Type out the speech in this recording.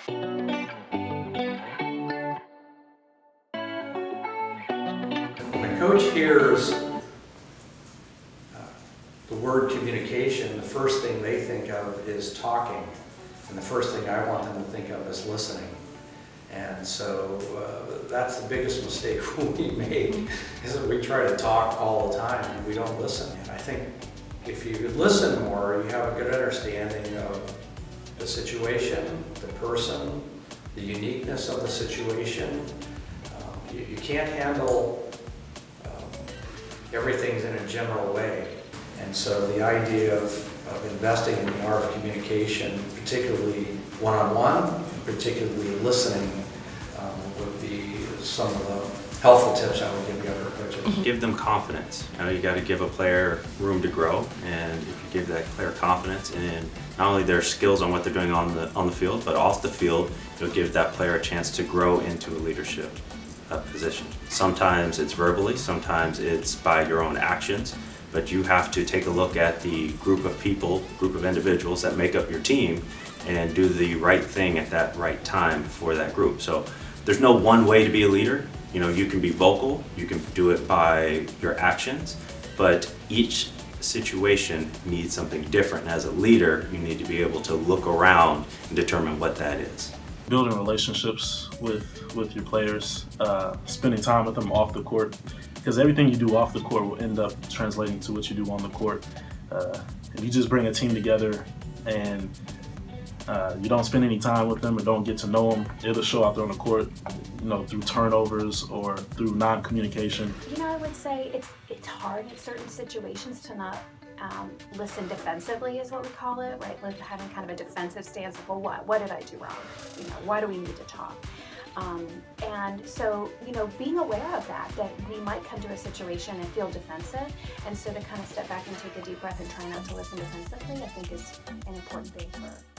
When a coach hears the word communication, the first thing they think of is talking. And the first thing I want them to think of is listening. And so that's the biggest mistake we make, is that we try to talk all the time and we don't listen. And I think if you listen more, you have a good understanding of the situation, the person, the uniqueness of the situation. You can't handle everything in a general way. And so the idea of investing in the art of communication, particularly one-on-one, particularly listening, would be some of the helpful tips I would give the other coaches. Give them confidence. You got to give a player room to grow, and if you give that player confidence in not only their skills on what they're doing on the field, but off the field, you'll give that player a chance to grow into a leadership position. Sometimes it's verbally, sometimes it's by your own actions, but you have to take a look at the group of people, group of individuals that make up your team and do the right thing at that right time for that group. So there's no one way to be a leader. You can be vocal, you can do it by your actions, but each situation needs something different. And as a leader, you need to be able to look around and determine what that is. Building relationships with your players, spending time with them off the court, because everything you do off the court will end up translating to what you do on the court. If you just bring a team together and you don't spend any time with them and don't get to know them, it'll show out there on the court, through turnovers or through non-communication. I would say it's hard in certain situations to not listen defensively, is what we call it, right? Like having kind of a defensive stance of, well, what did I do wrong? Why do we need to talk? And so, being aware of that we might come to a situation and feel defensive, and so to kind of step back and take a deep breath and try not to listen defensively, I think is an important thing for